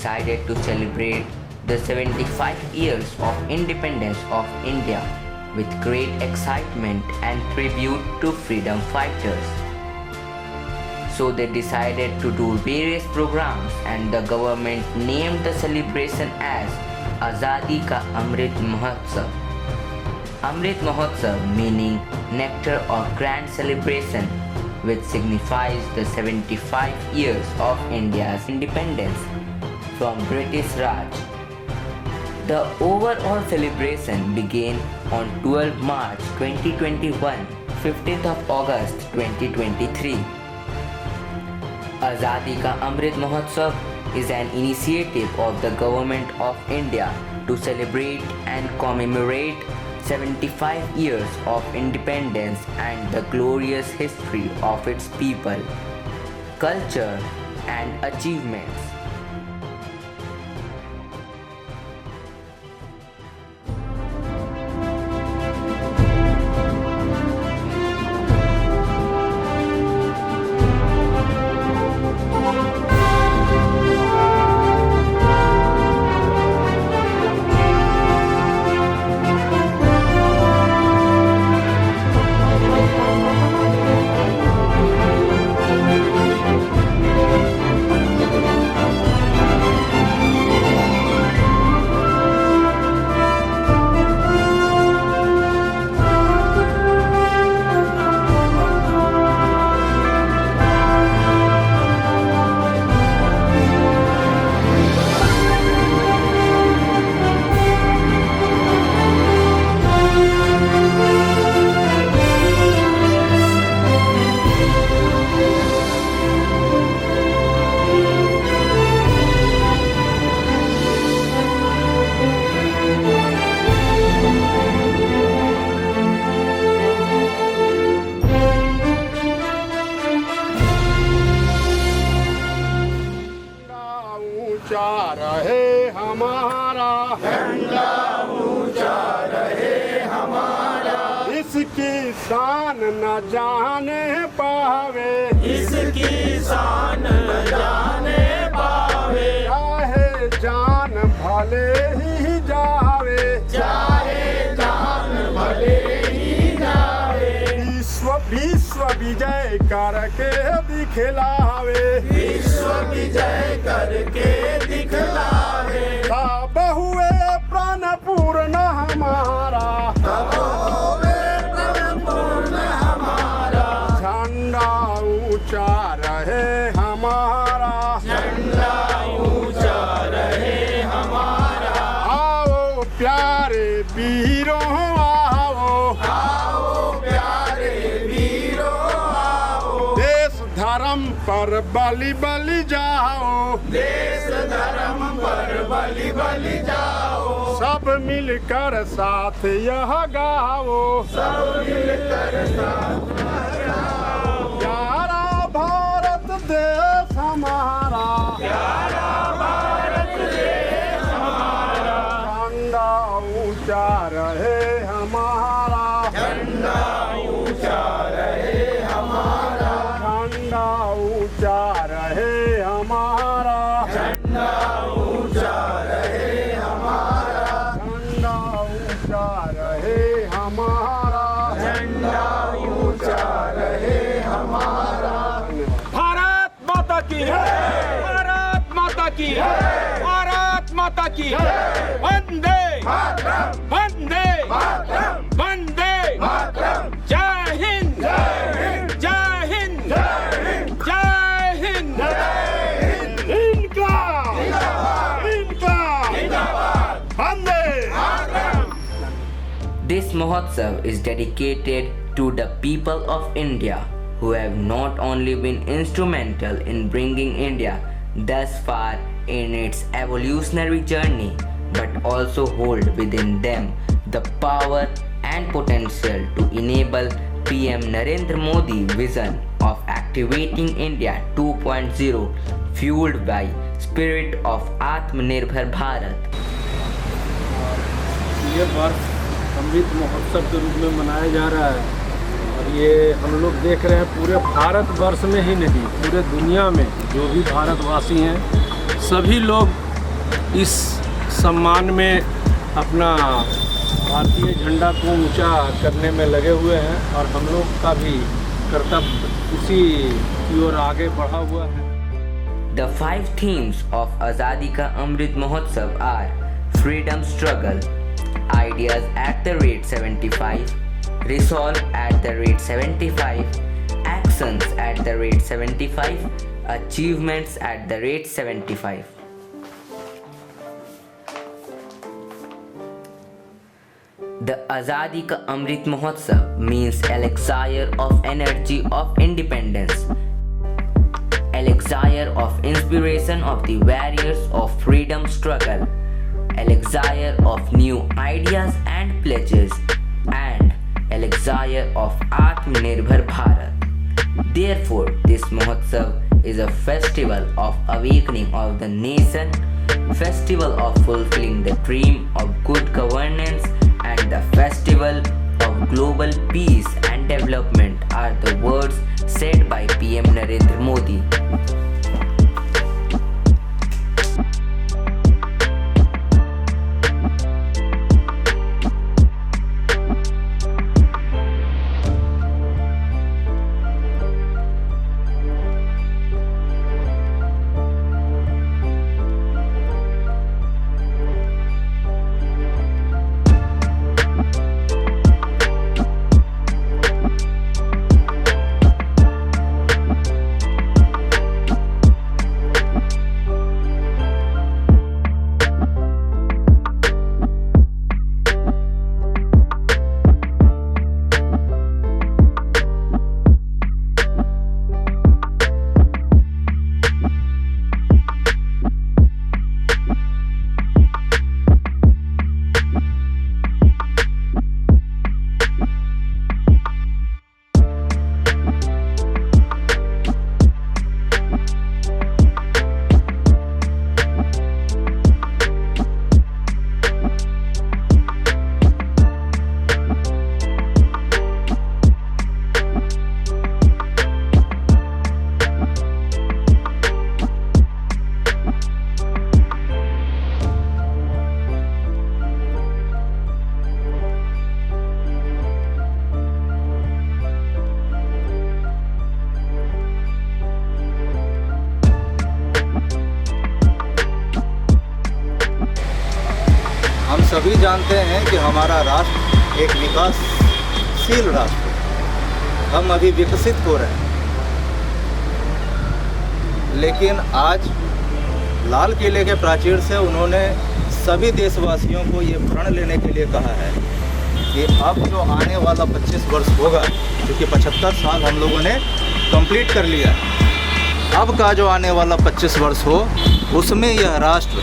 decided to celebrate the 75 years of independence of India with great excitement and tribute to freedom fighters. So they decided to do various programs and the government named the celebration as Azadi Ka Amrit Mahotsav. Amrit Mahotsav meaning nectar or grand celebration, which signifies the 75 years of India's independence from British Raj. The overall celebration began on 12 March 2021, 15th of August 2023. Azadi Ka Amrit Mahotsav is an initiative of the Government of India to celebrate and commemorate 75 years of independence and the glorious history of its people, culture and achievements. ऊंचा रहे हमारा झंडा ऊंचा रहे हमारा, इसकी शान न जाने पावे, इसकी शान न जाने पावे, चाहे जान भले ही जावे, चाहे जान भले ही जावे, विश्व विजय करके दिखलावे, विश्व विजय करके दिखलावे, तब हुए प्राण पूर्ण हमारा, तब होवे प्रण पूर्ण हमारा, झंडा ऊंचा रहे हमारा, झंडा ऊंचा रहे हमारा, आओ प्यारे वीरों आओ, आओ प्यारे वीरों आओ, देश धर्म पर बलि बलि जाओ, देश धर्म पर बलि बलि जाओ, सब मिलकर साथ यह गाओ, सब मिलकर साथ लगाओ, प्यारा भारत देश हमारा, प्यारा भारत देश हमारा, झंडा ऊंचा रहे हमारा, झंडा ऊंचा रहे हमारा, झंडा ऊंचा रहे हमारा, झंडा ऊंचा रहे हमारा, झंडा ऊंचा रहे हमारा, झंडा ऊंचा रहे हमारा। भारत माता की भारत माता की भारत माता की वंदे मातरम, वंदे मातरम, वंदे मातरम, जय हिंद जय हिंद, जय हिंद जय हिंद, जय हिंद जय हिंद, इनकलाब जिंदाबाद, इनकलाब जिंदाबाद, Vande Mataram. This Mahotsav is dedicated to the people of India who have not only been instrumental in bringing India thus far in its evolutionary journey but also hold within them the power and potential to enable PM Narendra Modi vision of activating India 2.0 fueled by spirit of Atmanirbhar Bharat. ये वर्ष अमृत महोत्सव के रूप में मनाया जा रहा है और ये हम लोग देख रहे हैं पूरे भारतवर्ष में ही नहीं पूरे दुनिया में जो भी भारतवासी हैं सभी लोग इस सम्मान में अपना भारतीय झंडा को ऊंचा करने में लगे हुए हैं और हम लोग का भी कर्तव्य उसी की ओर आगे बढ़ा हुआ है। The 5 themes of Azadi Ka Amrit Mahotsav are freedom struggle, ideas at the rate 75, resolve at the rate 75, actions at the rate 75, achievements at the rate 75. The Azadi Ka Amrit Mahotsav means elixir of energy of independence, elixir of inspiration of the warriors of freedom struggle, elixir of new ideas and pledges, and elixir of Atmanirbhar Bharat. Therefore, this Mahotsav is a festival of awakening of the nation, festival of fulfilling the dream of good governance, and the festival of global peace and development are the words said by PM Narendra Modi. सभी जानते हैं कि हमारा राष्ट्र एक विकासशील राष्ट्र है। हम अभी विकसित हो रहे हैं, लेकिन आज लाल किले के प्राचीर से उन्होंने सभी देशवासियों को ये प्रण लेने के लिए कहा है कि अब जो आने वाला 25 वर्ष होगा, क्योंकि 75 साल हम लोगों ने कंप्लीट कर लिया है, अब का जो आने वाला 25 वर्ष हो उसमें यह राष्ट्र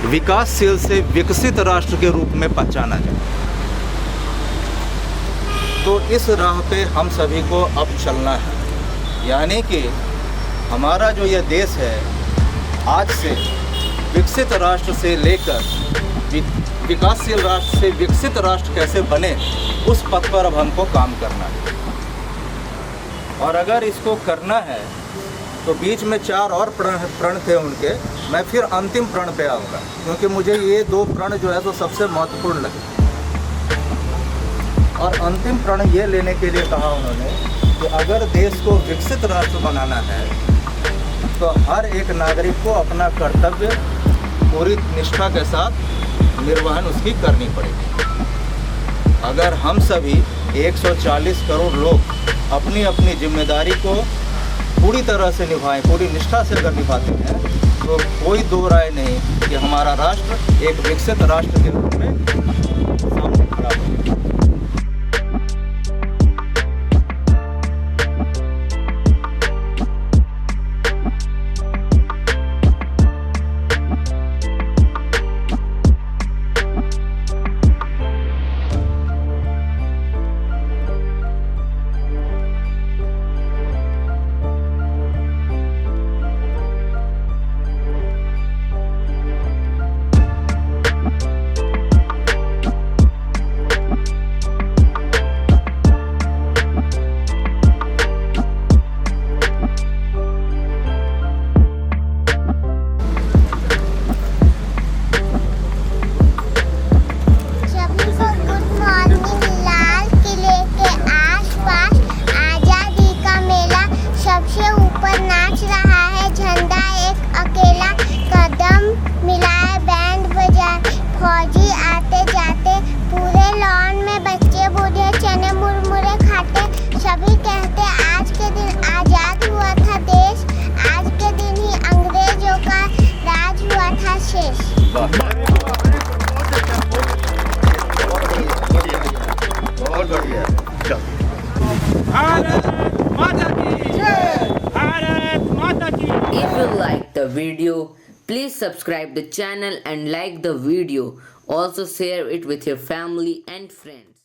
विकासशील से विकसित राष्ट्र के रूप में पहचाना जाए। तो इस राह पे हम सभी को अब चलना है, यानी कि हमारा जो यह देश है आज से विकसित राष्ट्र से लेकर विकासशील राष्ट्र से विकसित राष्ट्र कैसे बने, उस पथ पर अब हमको काम करना है। और अगर इसको करना है तो बीच में 4 और प्रण थे उनके, मैं फिर अंतिम प्रण पे आऊँगा, क्योंकि मुझे ये 2 प्रण जो है तो सबसे महत्वपूर्ण लगे। और अंतिम प्रण ये लेने के लिए कहा उन्होंने कि अगर देश को विकसित राष्ट्र बनाना है तो हर एक नागरिक को अपना कर्तव्य पूरी निष्ठा के साथ निर्वहन उसकी करनी पड़ेगी। अगर हम सभी 140 करोड़ लोग अपनी अपनी जिम्मेदारी को पूरी तरह से निभाएं, पूरी निष्ठा से अगर निभाते हैं तो कोई दो राय नहीं कि हमारा राष्ट्र एक विकसित राष्ट्र के रूप में सामने खड़ा होगा। video, please subscribe the channel and like the video. Also share it with your family and friends.